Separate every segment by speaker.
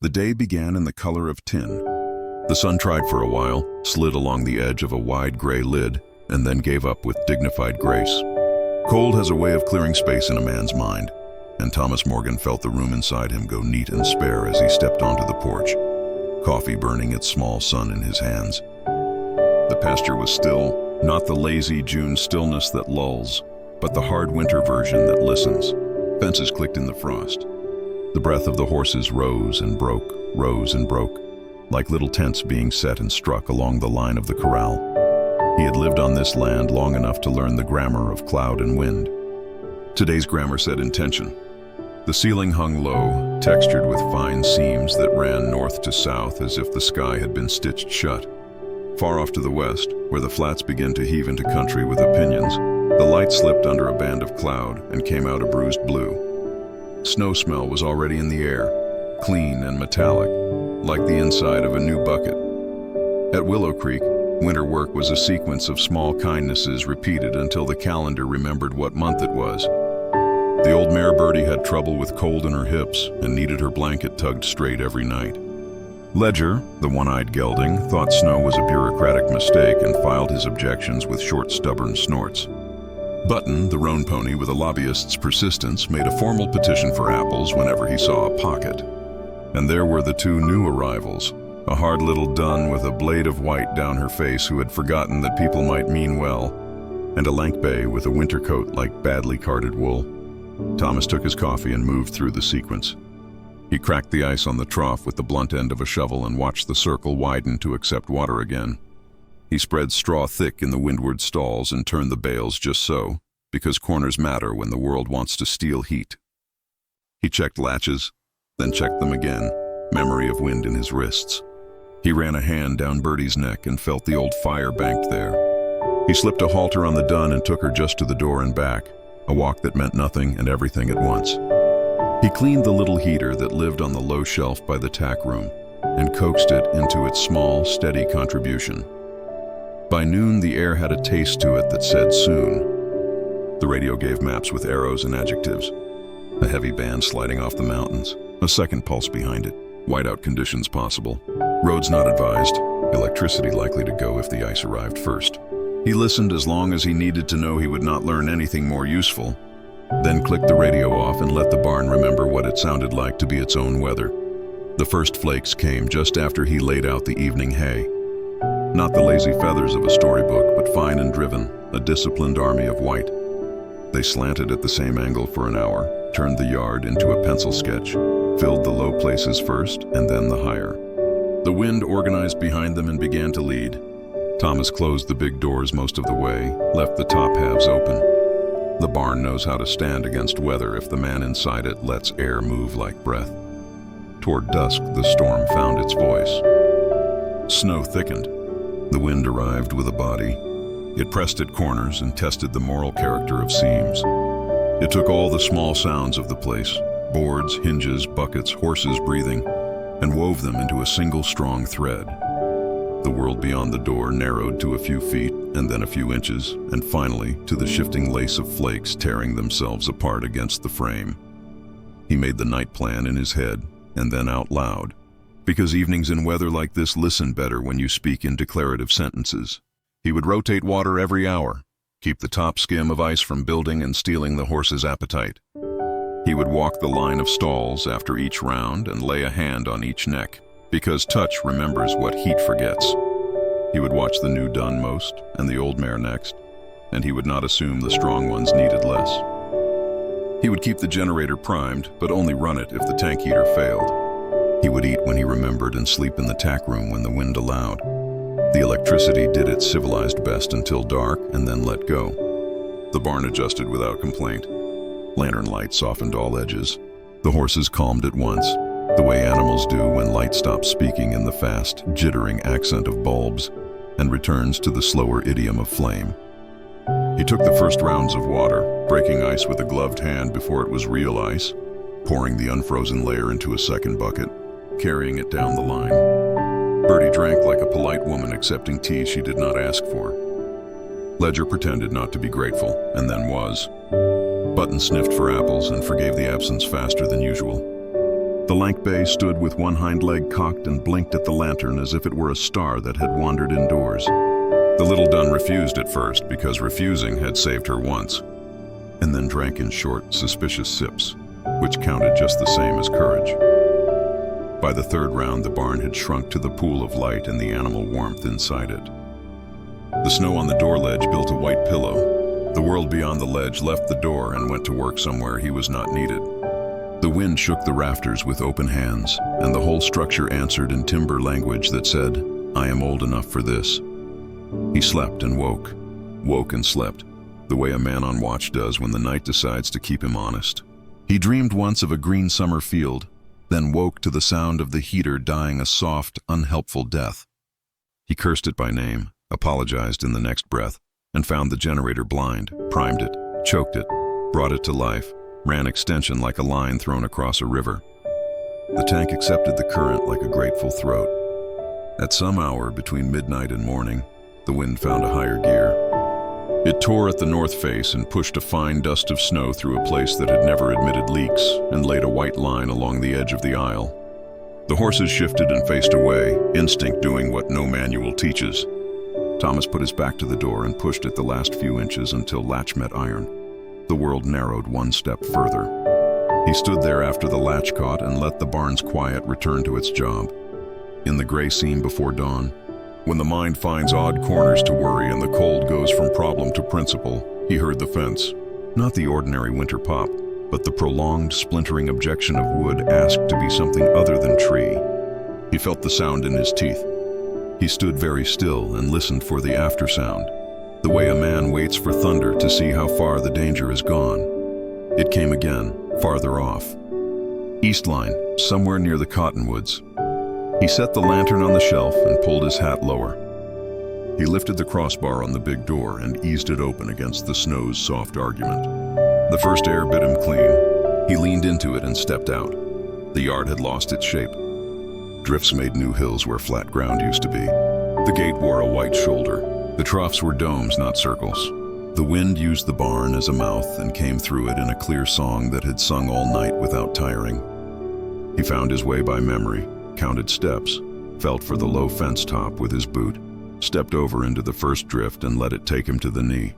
Speaker 1: The day began in the color of tin. The sun tried for a while, slid along the edge of a wide gray lid, and then gave up with dignified grace. Cold has a way of clearing space in a man's mind, and Thomas Morgan felt the room inside him go neat and spare as he stepped onto the porch, coffee burning its small sun in his hands. The pasture was still, not the lazy June stillness that lulls, but the hard winter version that listens. Fences clicked in the frost. The breath of the horses rose and broke, like little tents being set and struck along the line of the corral. He had lived on this land long enough to learn the grammar of cloud and wind. Today's grammar said intention. The ceiling hung low, textured with fine seams that ran north to south as if the sky had been stitched shut. Far off to the west, where the flats began to heave into country with opinions, the light slipped under a band of cloud and came out a bruised blue. Snow smell was already in the air, clean and metallic, like the inside of a new bucket. At Willow Creek, winter work was a sequence of small kindnesses repeated until the calendar remembered what month it was. The old mare Birdie had trouble with cold in her hips and needed her blanket tugged straight every night. Ledger, the one-eyed gelding, thought snow was a bureaucratic mistake and filed his objections with short, stubborn snorts. Button, the roan pony with a lobbyist's persistence, made a formal petition for apples whenever he saw a pocket. And there were the two new arrivals, a hard little dun with a blade of white down her face who had forgotten that people might mean well, and a lank bay with a winter coat like badly carded wool. Thomas took his coffee and moved through the sequence. He cracked the ice on the trough with the blunt end of a shovel and watched the circle widen to accept water again. He spread straw thick in the windward stalls and turned the bales just so, because corners matter when the world wants to steal heat. He checked latches, then checked them again, memory of wind in his wrists. He ran a hand down Birdie's neck and felt the old fire banked there. He slipped a halter on the dun and took her just to the door and back, a walk that meant nothing and everything at once. He cleaned the little heater that lived on the low shelf by the tack room and coaxed it into its small, steady contribution. By noon, the air had a taste to it that said soon. The radio gave maps with arrows and adjectives. A heavy band sliding off the mountains, a second pulse behind it, whiteout conditions possible. Roads not advised, electricity likely to go if the ice arrived first. He listened as long as he needed to know he would not learn anything more useful, then clicked the radio off and let the barn remember what it sounded like to be its own weather. The first flakes came just after he laid out the evening hay. Not the lazy feathers of a storybook, but fine and driven, a disciplined army of white. They slanted at the same angle for an hour, turned the yard into a pencil sketch, filled the low places first and then the higher. The wind organized behind them and began to lead. Thomas closed the big doors most of the way, left the top halves open. The barn knows how to stand against weather if the man inside it lets air move like breath. Toward dusk, the storm found its voice. Snow thickened. The wind arrived with a body. It pressed at corners and tested the moral character of seams. It took all the small sounds of the place, boards, hinges, buckets, horses breathing, and wove them into a single strong thread. The world beyond the door narrowed to a few feet, and then a few inches, and finally to the shifting lace of flakes tearing themselves apart against the frame. He made the night plan in his head, and then out loud, because evenings in weather like this listen better when you speak in declarative sentences. He would rotate water every hour, keep the top skim of ice from building and stealing the horse's appetite. He would walk the line of stalls after each round and lay a hand on each neck, because touch remembers what heat forgets. He would watch the new dun most and the old mare next, and he would not assume the strong ones needed less. He would keep the generator primed, but only run it if the tank heater failed. He would eat when he remembered and sleep in the tack room when the wind allowed. The electricity did its civilized best until dark and then let go. The barn adjusted without complaint. Lantern light softened all edges. The horses calmed at once, the way animals do when light stops speaking in the fast, jittering accent of bulbs and returns to the slower idiom of flame. He took the first rounds of water, breaking ice with a gloved hand before it was real ice, pouring the unfrozen layer into a second bucket, carrying it down the line. Birdie drank like a polite woman accepting tea she did not ask for. Ledger pretended not to be grateful, and then was. Button sniffed for apples and forgave the absence faster than usual. The lank bay stood with one hind leg cocked and blinked at the lantern as if it were a star that had wandered indoors. The little dun refused at first because refusing had saved her once, and then drank in short, suspicious sips, which counted just the same as courage. By the third round, the barn had shrunk to the pool of light and the animal warmth inside it. The snow on the door ledge built a white pillow. The world beyond the ledge left the door and went to work somewhere he was not needed. The wind shook the rafters with open hands, and the whole structure answered in timber language that said, "I am old enough for this." He slept and woke and slept, the way a man on watch does when the night decides to keep him honest. He dreamed once of a green summer field, then woke to the sound of the heater dying a soft, unhelpful death. He cursed it by name, apologized in the next breath, and found the generator blind, primed it, choked it, brought it to life, ran extension like a line thrown across a river. The tank accepted the current like a grateful throat. At some hour between midnight and morning, the wind found a higher gear. It tore at the north face and pushed a fine dust of snow through a place that had never admitted leaks and laid a white line along the edge of the aisle. The horses shifted and faced away, instinct doing what no manual teaches. Thomas put his back to the door and pushed it the last few inches until latch met iron. The world narrowed one step further. He stood there after the latch caught and let the barn's quiet return to its job. In the gray scene before dawn, when the mind finds odd corners to worry and the cold goes from problem to principle, he heard the fence. Not the ordinary winter pop, but the prolonged, splintering objection of wood asked to be something other than tree. He felt the sound in his teeth. He stood very still and listened for the aftersound, the way a man waits for thunder to see how far the danger is gone. It came again, farther off. East line, somewhere near the cottonwoods. He set the lantern on the shelf and pulled his hat lower. He lifted the crossbar on the big door and eased it open against the snow's soft argument. The first air bit him clean. He leaned into it and stepped out. The yard had lost its shape. Drifts made new hills where flat ground used to be. The gate wore a white shoulder. The troughs were domes, not circles. The wind used the barn as a mouth and came through it in a clear song that had sung all night without tiring. He found his way by memory, counted steps, felt for the low fence top with his boot, stepped over into the first drift and let it take him to the knee.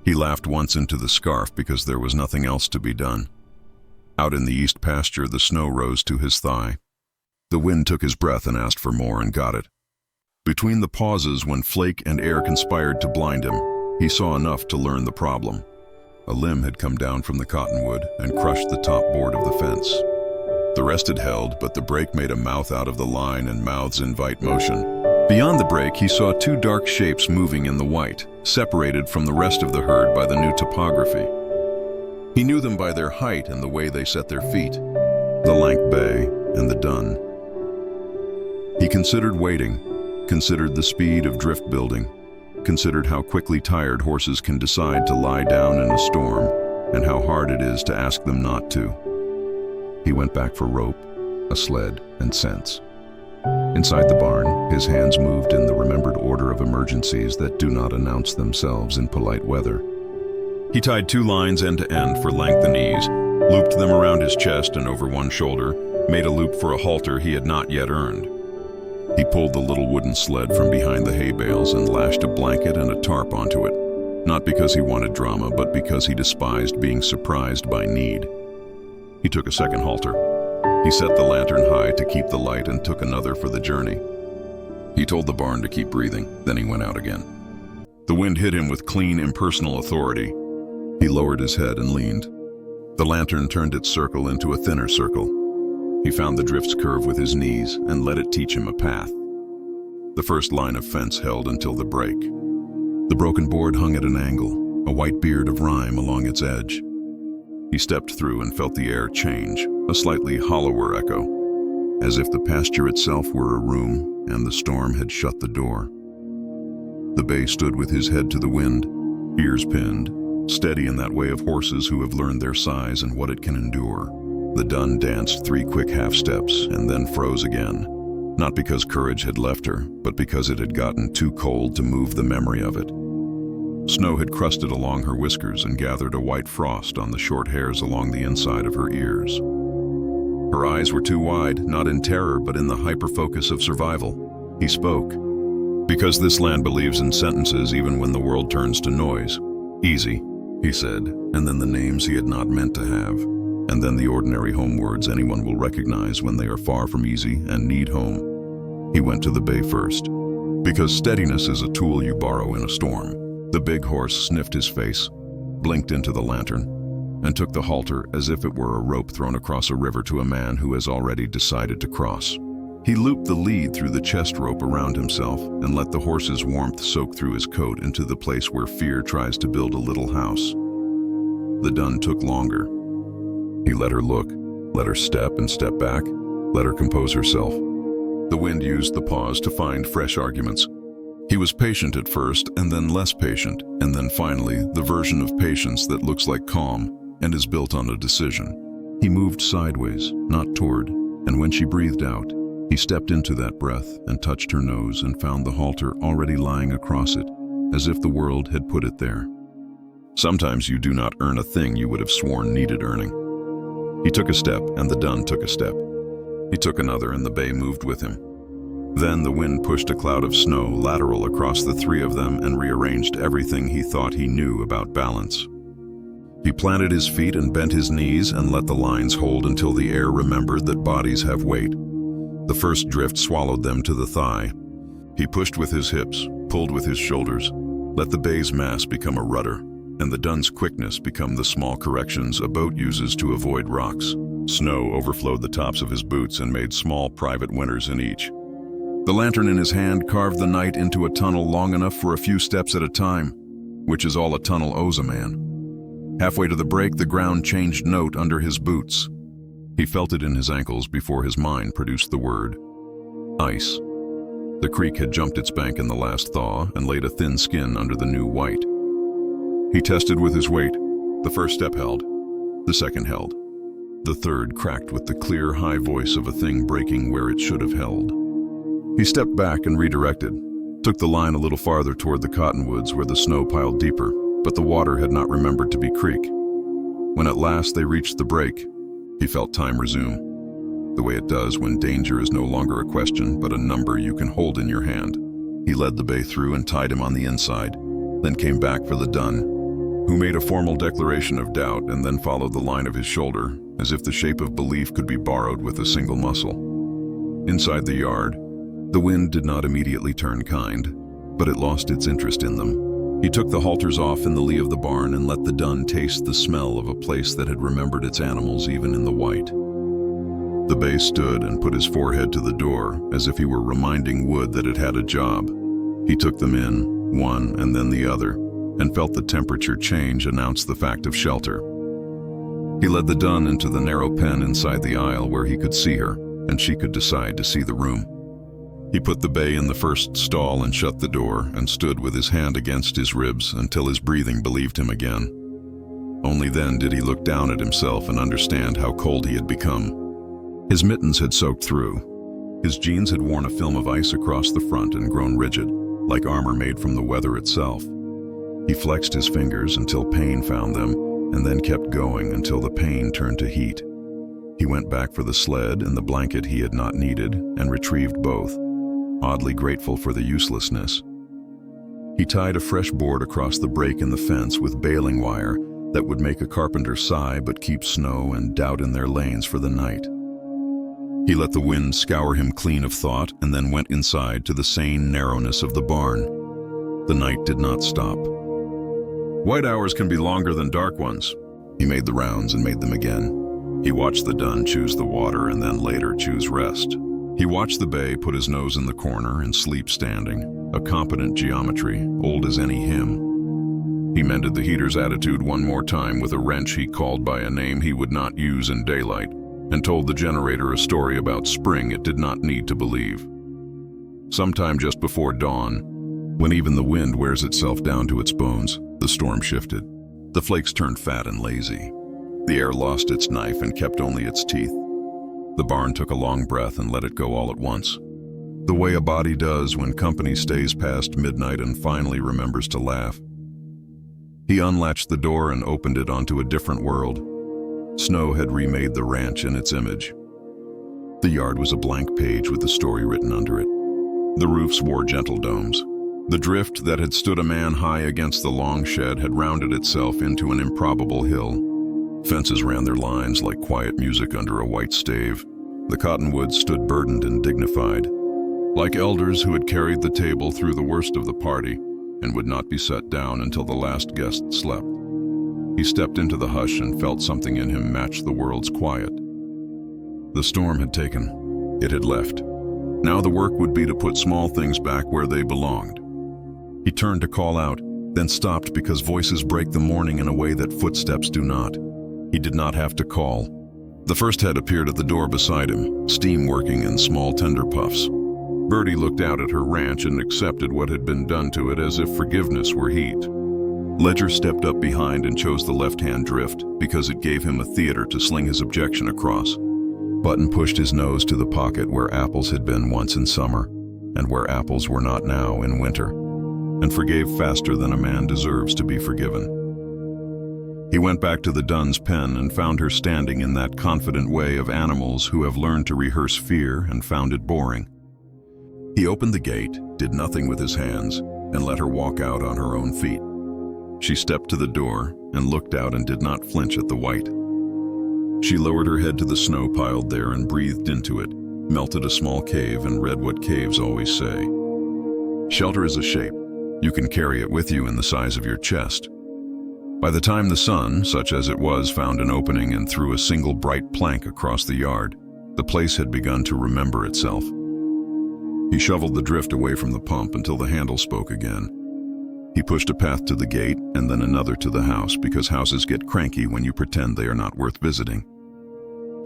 Speaker 1: He laughed once into the scarf because there was nothing else to be done. Out in the east pasture, the snow rose to his thigh. The wind took his breath and asked for more and got it. Between the pauses when flake and air conspired to blind him, he saw enough to learn the problem. A limb had come down from the cottonwood and crushed the top board of the fence. The rest had held, but the break made a mouth out of the line, and mouths invite motion. Beyond the break, he saw two dark shapes moving in the white, separated from the rest of the herd by the new topography. He knew them by their height and the way they set their feet, the lank bay and the dun. He considered waiting, considered the speed of drift building, considered how quickly tired horses can decide to lie down in a storm, and how hard it is to ask them not to. He went back for rope, a sled, and scents. Inside the barn, his hands moved in the remembered order of emergencies that do not announce themselves in polite weather. He tied two lines end to end for length and ease, looped them around his chest and over one shoulder, made a loop for a halter he had not yet earned. He pulled the little wooden sled from behind the hay bales and lashed a blanket and a tarp onto it, not because he wanted drama, but because he despised being surprised by need. He took a second halter. He set the lantern high to keep the light and took another for the journey. He told the barn to keep breathing, then he went out again. The wind hit him with clean, impersonal authority. He lowered his head and leaned. The lantern turned its circle into a thinner circle. He found the drift's curve with his knees and let it teach him a path. The first line of fence held until the break. The broken board hung at an angle, a white beard of rime along its edge. He stepped through and felt the air change, a slightly hollower echo, as if the pasture itself were a room and the storm had shut the door. The bay stood with his head to the wind, ears pinned, steady in that way of horses who have learned their size and what it can endure. The dun danced 3 quick half steps and then froze again, not because courage had left her, but because it had gotten too cold to move the memory of it. Snow had crusted along her whiskers and gathered a white frost on the short hairs along the inside of her ears. Her eyes were too wide, not in terror, but in the hyper-focus of survival. He spoke. "Because this land believes in sentences even when the world turns to noise. Easy," he said, and then the names he had not meant to have, and then the ordinary home words anyone will recognize when they are far from easy and need home. He went to the bay first. Because steadiness is a tool you borrow in a storm. The big horse sniffed his face, blinked into the lantern, and took the halter as if it were a rope thrown across a river to a man who has already decided to cross. He looped the lead through the chest rope around himself and let the horse's warmth soak through his coat into the place where fear tries to build a little house. The dun took longer. He let her look, let her step and step back, let her compose herself. The wind used the pause to find fresh arguments. He was patient at first, and then less patient, and then finally the version of patience that looks like calm and is built on a decision. He moved sideways, not toward, and when she breathed out, he stepped into that breath and touched her nose and found the halter already lying across it, as if the world had put it there. Sometimes you do not earn a thing you would have sworn needed earning. He took a step, and the dun took a step. He took another, and the bay moved with him. Then the wind pushed a cloud of snow lateral across the three of them and rearranged everything he thought he knew about balance. He planted his feet and bent his knees and let the lines hold until the air remembered that bodies have weight. The first drift swallowed them to the thigh. He pushed with his hips, pulled with his shoulders, let the bay's mass become a rudder, and the dun's quickness become the small corrections a boat uses to avoid rocks. Snow overflowed the tops of his boots and made small private winters in each. The lantern in his hand carved the night into a tunnel long enough for a few steps at a time, which is all a tunnel owes a man. Halfway to the break, the ground changed note under his boots. He felt it in his ankles before his mind produced the word ice. The creek had jumped its bank in the last thaw and laid a thin skin under the new white. He tested with his weight. The first step held. The second held. The third cracked with the clear, high voice of a thing breaking where it should have held. He stepped back and redirected, took the line a little farther toward the cottonwoods where the snow piled deeper, but the water had not remembered to be creek. When at last they reached the break, he felt time resume, the way it does when danger is no longer a question but a number you can hold in your hand. He led the bay through and tied him on the inside, then came back for the dun, who made a formal declaration of doubt and then followed the line of his shoulder, as if the shape of belief could be borrowed with a single muscle. Inside the yard, the wind did not immediately turn kind, but it lost its interest in them. He took the halters off in the lee of the barn and let the dun taste the smell of a place that had remembered its animals even in the white. The bay stood and put his forehead to the door, as if he were reminding wood that it had a job. He took them in, one and then the other, and felt the temperature change announce the fact of shelter. He led the dun into the narrow pen inside the aisle where he could see her, and she could decide to see the room. He put the bay in the first stall and shut the door and stood with his hand against his ribs until his breathing believed him again. Only then did he look down at himself and understand how cold he had become. His mittens had soaked through. His jeans had worn a film of ice across the front and grown rigid, like armor made from the weather itself. He flexed his fingers until pain found them, and then kept going until the pain turned to heat. He went back for the sled and the blanket he had not needed and retrieved both, oddly grateful for the uselessness. He tied a fresh board across the break in the fence with baling wire that would make a carpenter sigh but keep snow and doubt in their lanes for the night. He let the wind scour him clean of thought and then went inside to the sane narrowness of the barn. The night did not stop. White hours can be longer than dark ones. He made the rounds and made them again. He watched the dun choose the water and then later choose rest. He watched the bay put his nose in the corner and sleep standing, a competent geometry, old as any hymn. He mended the heater's attitude one more time with a wrench he called by a name he would not use in daylight, and told the generator a story about spring it did not need to believe. Sometime just before dawn, when even the wind wears itself down to its bones, the storm shifted. The flakes turned fat and lazy. The air lost its knife and kept only its teeth. The barn took a long breath and let it go all at once, the way a body does when company stays past midnight and finally remembers to laugh. He unlatched the door and opened it onto a different world. Snow had remade the ranch in its image. The yard was a blank page with the story written under it. The roofs wore gentle domes. The drift that had stood a man high against the long shed had rounded itself into an improbable hill. Fences ran their lines like quiet music under a white stave. The cottonwoods stood burdened and dignified, like elders who had carried the table through the worst of the party and would not be set down until the last guest slept. He stepped into the hush and felt something in him match the world's quiet. The storm had taken. It had left. Now the work would be to put small things back where they belonged. He turned to call out, then stopped because voices break the morning in a way that footsteps do not. He did not have to call. The first head appeared at the door beside him, steam working in small tender puffs. Bertie looked out at her ranch and accepted what had been done to it as if forgiveness were heat. Ledger stepped up behind and chose the left-hand drift because it gave him a theater to sling his objection across. Button pushed his nose to the pocket where apples had been once in summer and where apples were not now in winter, and forgave faster than a man deserves to be forgiven. He went back to the Dunn's pen and found her standing in that confident way of animals who have learned to rehearse fear and found it boring. He opened the gate, did nothing with his hands, and let her walk out on her own feet. She stepped to the door and looked out and did not flinch at the white. She lowered her head to the snow piled there and breathed into it, melted a small cave and read what caves always say. Shelter is a shape. You can carry it with you in the size of your chest. By the time the sun, such as it was, found an opening and threw a single bright plank across the yard, the place had begun to remember itself. He shoveled the drift away from the pump until the handle spoke again. He pushed a path to the gate and then another to the house because houses get cranky when you pretend they are not worth visiting.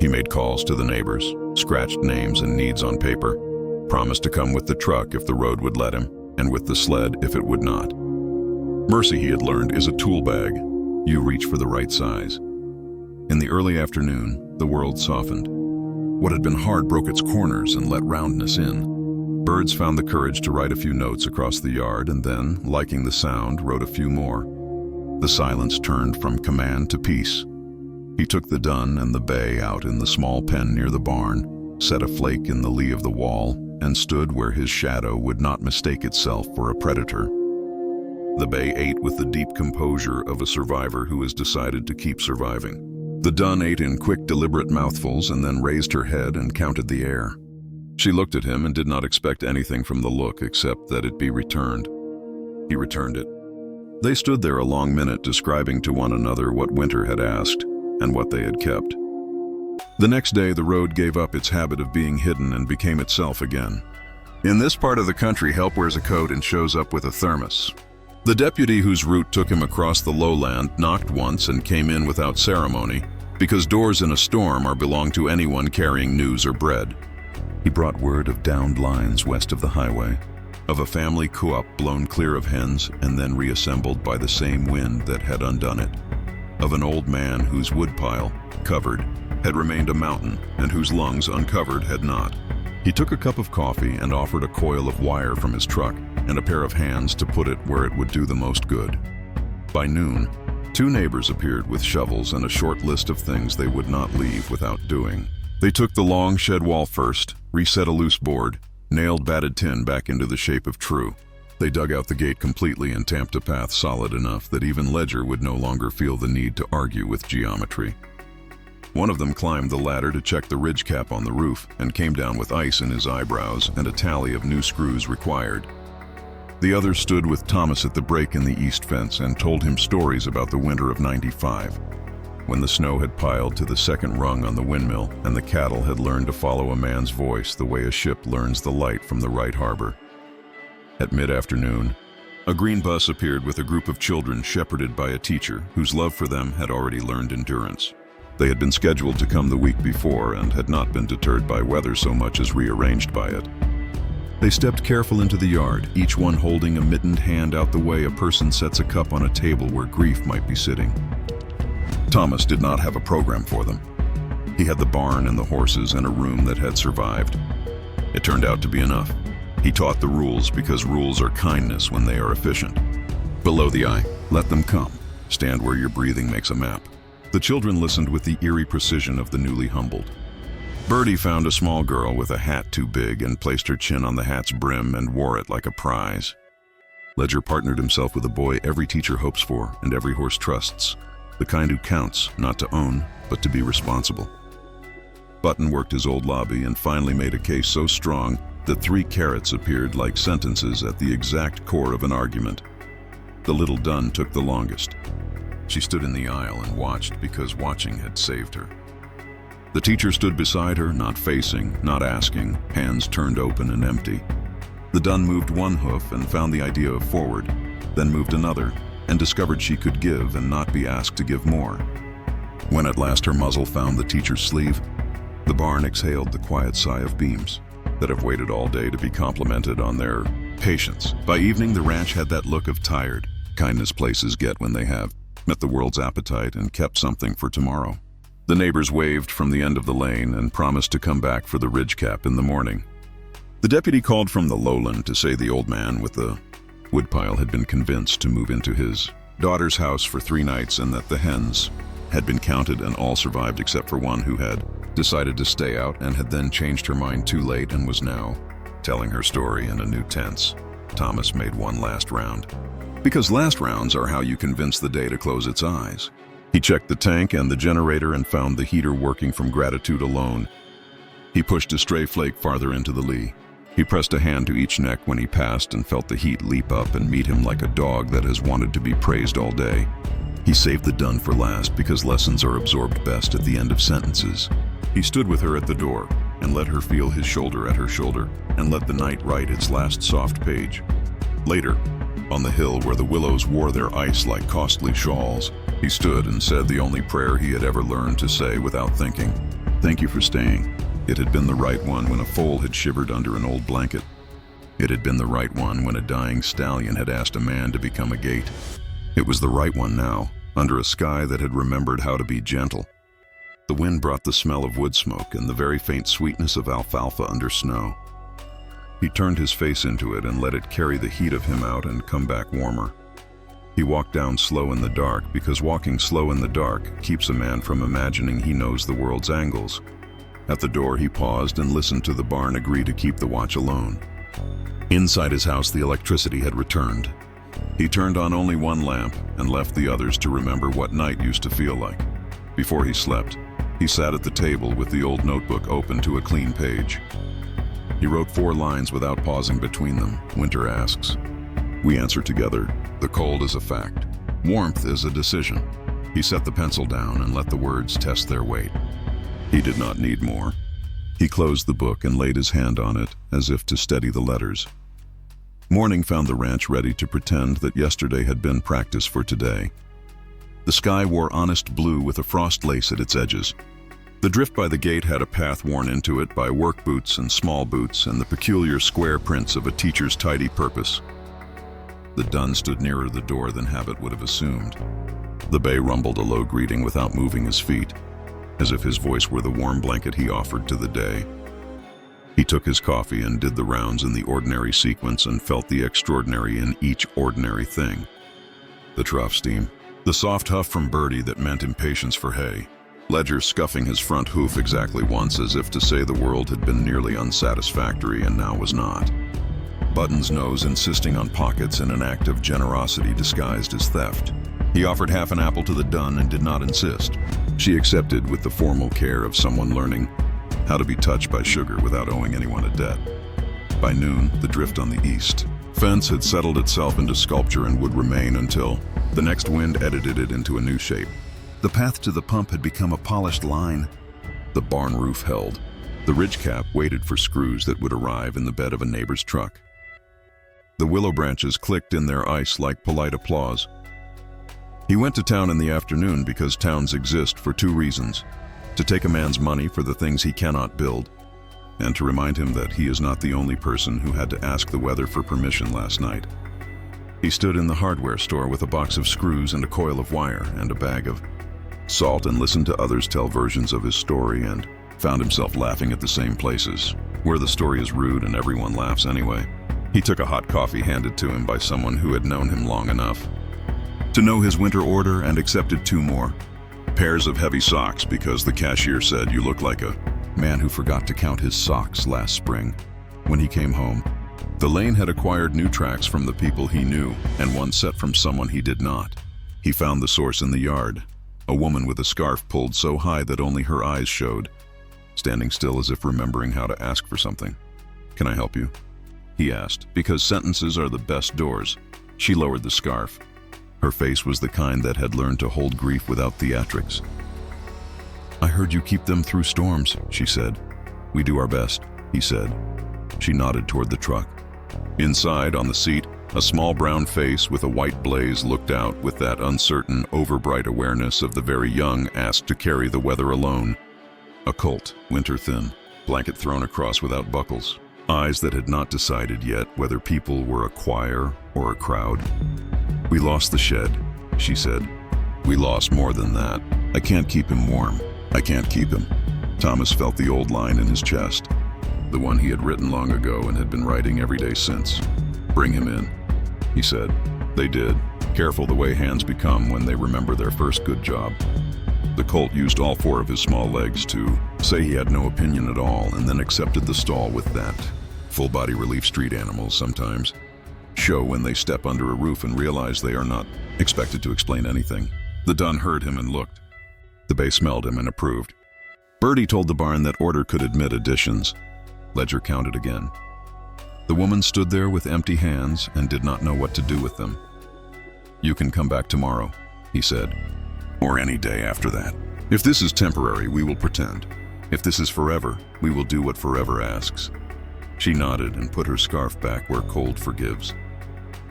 Speaker 1: He made calls to the neighbors, scratched names and needs on paper, promised to come with the truck if the road would let him, and with the sled if it would not. Mercy, he had learned, is a tool bag. You reach for the right size. In the early afternoon, the world softened. What had been hard broke its corners and let roundness in. Birds found the courage to write a few notes across the yard and then, liking the sound, wrote a few more. The silence turned from command to peace. He took the dun and the bay out in the small pen near the barn, set a flake in the lee of the wall, and stood where his shadow would not mistake itself for a predator. The bay ate with the deep composure of a survivor who has decided to keep surviving. The dun ate in quick, deliberate mouthfuls and then raised her head and counted the air. She looked at him and did not expect anything from the look except that it be returned. He returned it. They stood there a long minute describing to one another what winter had asked and what they had kept. The next day the road gave up its habit of being hidden and became itself again. In this part of the country, help wears a coat and shows up with a thermos. The deputy whose route took him across the lowland knocked once and came in without ceremony, because doors in a storm are belong to anyone carrying news or bread. He brought word of downed lines west of the highway, of a family co-op blown clear of hens and then reassembled by the same wind that had undone it, of an old man whose woodpile, covered, had remained a mountain and whose lungs, uncovered, had not. He took a cup of coffee and offered a coil of wire from his truck and a pair of hands to put it where it would do the most good. By noon, 2 neighbors appeared with shovels and a short list of things they would not leave without doing. They took the long shed wall first, reset a loose board, nailed batted tin back into the shape of true. They dug out the gate completely and tamped a path solid enough that even Ledger would no longer feel the need to argue with geometry. One of them climbed the ladder to check the ridge cap on the roof and came down with ice in his eyebrows and a tally of new screws required. The other stood with Thomas at the break in the east fence and told him stories about the winter of '95, when the snow had piled to the second rung on the windmill and the cattle had learned to follow a man's voice the way a ship learns the light from the right harbor. At mid-afternoon, a green bus appeared with a group of children shepherded by a teacher whose love for them had already learned endurance. They had been scheduled to come the week before and had not been deterred by weather so much as rearranged by it. They stepped careful into the yard, each one holding a mittened hand out the way a person sets a cup on a table where grief might be sitting. Thomas did not have a program for them. He had the barn and the horses and a room that had survived. It turned out to be enough. He taught the rules because rules are kindness when they are efficient. Below the eye, let them come. Stand where your breathing makes a map. The children listened with the eerie precision of the newly humbled. Birdie found a small girl with a hat too big and placed her chin on the hat's brim and wore it like a prize. Ledger partnered himself with a boy every teacher hopes for and every horse trusts, the kind who counts, not to own, but to be responsible. Button worked his old lobby and finally made a case so strong that 3 carrots appeared like sentences at the exact core of an argument. The little dun took the longest. She stood in the aisle and watched because watching had saved her. The teacher stood beside her, not facing, not asking, hands turned open and empty. The dun moved one hoof and found the idea of forward, then moved another, and discovered she could give and not be asked to give more. When at last her muzzle found the teacher's sleeve, the barn exhaled the quiet sigh of beams that have waited all day to be complimented on their patience. By evening, the ranch had that look of tired kindness places get when they have met the world's appetite and kept something for tomorrow. The neighbors waved from the end of the lane and promised to come back for the ridge cap in the morning. The deputy called from the lowland to say the old man with the woodpile had been convinced to move into his daughter's house for 3 nights and that the hens had been counted and all survived except for one who had decided to stay out and had then changed her mind too late and was now telling her story in a new tense. Thomas made one last round. Because last rounds are how you convince the day to close its eyes. He checked the tank and the generator and found the heater working from gratitude alone. He pushed a stray flake farther into the lee. He pressed a hand to each neck when he passed and felt the heat leap up and meet him like a dog that has wanted to be praised all day. He saved the dun for last because lessons are absorbed best at the end of sentences. He stood with her at the door and let her feel his shoulder at her shoulder and let the night write its last soft page. Later, on the hill where the willows wore their ice like costly shawls, he stood and said the only prayer he had ever learned to say without thinking. Thank you for staying. It had been the right one when a foal had shivered under an old blanket. It had been the right one when a dying stallion had asked a man to become a gate. It was the right one now, under a sky that had remembered how to be gentle. The wind brought the smell of wood smoke and the very faint sweetness of alfalfa under snow. He turned his face into it and let it carry the heat of him out and come back warmer. He walked down slow in the dark because walking slow in the dark keeps a man from imagining he knows the world's angles. At the door he paused and listened to the barn agree to keep the watch alone. Inside his house the electricity had returned. He turned on only one lamp and left the others to remember what night used to feel like. Before he slept, he sat at the table with the old notebook open to a clean page. He wrote 4 lines without pausing between them. Winter asks. We answer together. The cold is a fact. Warmth is a decision. He set the pencil down and let the words test their weight. He did not need more. He closed the book and laid his hand on it as if to steady the letters. Morning found the ranch ready to pretend that yesterday had been practice for today. The sky wore honest blue with a frost lace at its edges. The drift by the gate had a path worn into it by work boots and small boots and the peculiar square prints of a teacher's tidy purpose. The dun stood nearer the door than habit would have assumed. The bay rumbled a low greeting without moving his feet, as if his voice were the warm blanket he offered to the day. He took his coffee and did the rounds in the ordinary sequence and felt the extraordinary in each ordinary thing. The trough steam, the soft huff from Birdie that meant impatience for hay, Ledger scuffing his front hoof exactly once as if to say the world had been nearly unsatisfactory and now was not. Button's nose insisting on pockets in an act of generosity disguised as theft. He offered half an apple to the dun and did not insist. She accepted with the formal care of someone learning how to be touched by sugar without owing anyone a debt. By noon, the drift on the east fence had settled itself into sculpture and would remain until the next wind edited it into a new shape. The path to the pump had become a polished line. The barn roof held. The ridge cap waited for screws that would arrive in the bed of a neighbor's truck. The willow branches clicked in their ice like polite applause. He went to town in the afternoon because towns exist for 2 reasons: to take a man's money for the things he cannot build, and to remind him that he is not the only person who had to ask the weather for permission last night. He stood in the hardware store with a box of screws and a coil of wire and a bag of salt and listened to others tell versions of his story and found himself laughing at the same places, where the story is rude and everyone laughs anyway. He took a hot coffee handed to him by someone who had known him long enough to know his winter order and accepted 2 more. Pairs of heavy socks because the cashier said you look like a Man who forgot to count his socks last spring. When he came home, the lane had acquired new tracks from the people he knew and one set from someone he did not. He found the source in the yard, a woman with a scarf pulled so high that only her eyes showed, standing still as if remembering how to ask for something. "Can I help you?" he asked, because sentences are the best doors. She lowered the scarf. Her face was the kind that had learned to hold grief without theatrics. "I heard you keep them through storms," she said. "We do our best," he said. She nodded toward the truck. Inside, on the seat, a small brown face with a white blaze looked out with that uncertain, overbright awareness of the very young asked to carry the weather alone. A colt, winter thin, blanket thrown across without buckles. Eyes that had not decided yet whether people were a choir or a crowd. "We lost the shed," she said. "We lost more than that. I can't keep him warm. I can't keep him." Thomas felt the old line in his chest, the one he had written long ago and had been writing every day since. "Bring him in," he said. They did, careful the way hands become when they remember their first good job. The colt used all four of his small legs to say he had no opinion at all, and then accepted the stall with that. Full body relief street animals sometimes show when they step under a roof and realize they are not expected to explain anything. The dun heard him and looked. The bay smelled him and approved. Birdie told the barn that order could admit additions. Ledger counted again. The woman stood there with empty hands and did not know what to do with them. "You can come back tomorrow," he said, "or any day after that. If this is temporary, we will pretend. If this is forever, we will do what forever asks." She nodded and put her scarf back where cold forgives.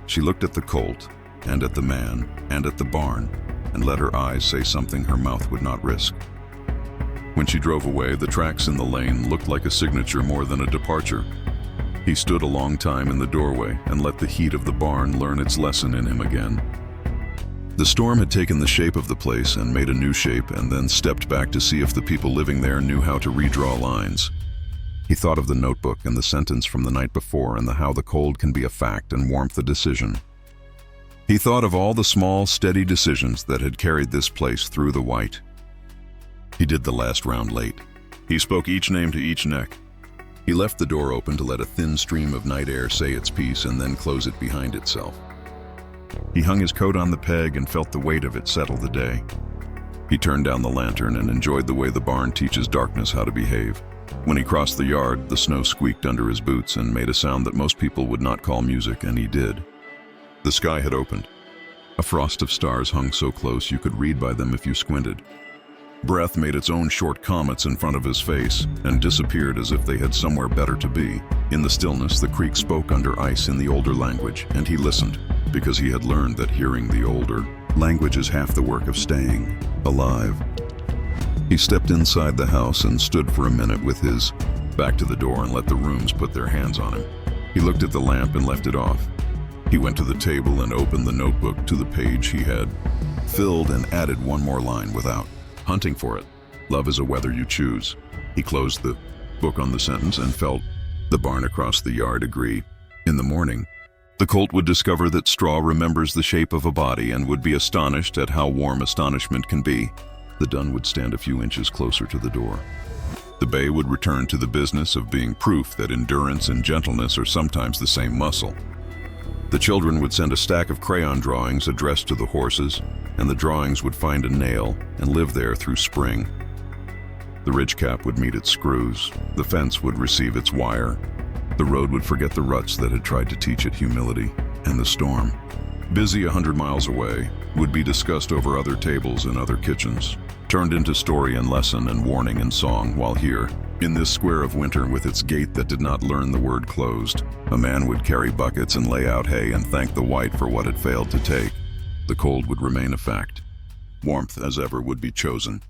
Speaker 1: She looked at the colt, and at the man, and at the barn, and let her eyes say something her mouth would not risk. When she drove away, the tracks in the lane looked like a signature more than a departure. He stood a long time in the doorway and let the heat of the barn learn its lesson in him again. The storm had taken the shape of the place and made a new shape, and then stepped back to see if the people living there knew how to redraw lines. He thought of the notebook and the sentence from the night before and how the cold can be a fact and warmth a decision. He thought of all the small, steady decisions that had carried this place through the white. He did the last round late. He spoke each name to each neck. He left the door open to let a thin stream of night air say its piece and then close it behind itself. He hung his coat on the peg and felt the weight of it settle the day. He turned down the lantern and enjoyed the way the barn teaches darkness how to behave. When he crossed the yard, the snow squeaked under his boots and made a sound that most people would not call music, and he did. The sky had opened. A frost of stars hung so close you could read by them if you squinted. Breath made its own short comets in front of his face and disappeared as if they had somewhere better to be. In the stillness, the creek spoke under ice in the older language, and he listened, because he had learned that hearing the older language is half the work of staying alive. He stepped inside the house and stood for a minute with his back to the door and let the rooms put their hands on him. He looked at the lamp and left it off. He went to the table and opened the notebook to the page he had filled and added one more line without hunting for it. "Love is a weather you choose." He closed the book on the sentence and felt the barn across the yard agree. In the morning, the colt would discover that straw remembers the shape of a body and would be astonished at how warm astonishment can be. The dun would stand a few inches closer to the door. The bay would return to the business of being proof that endurance and gentleness are sometimes the same muscle. The children would send a stack of crayon drawings addressed to the horses, and the drawings would find a nail and live there through spring. The ridge cap would meet its screws, the fence would receive its wire, the road would forget the ruts that had tried to teach it humility, and the storm, busy 100 miles away, would be discussed over other tables in other kitchens, turned into story and lesson and warning and song, while here, in this square of winter with its gate that did not learn the word closed, a man would carry buckets and lay out hay and thank the white for what it failed to take. The cold would remain a fact. Warmth, as ever, would be chosen.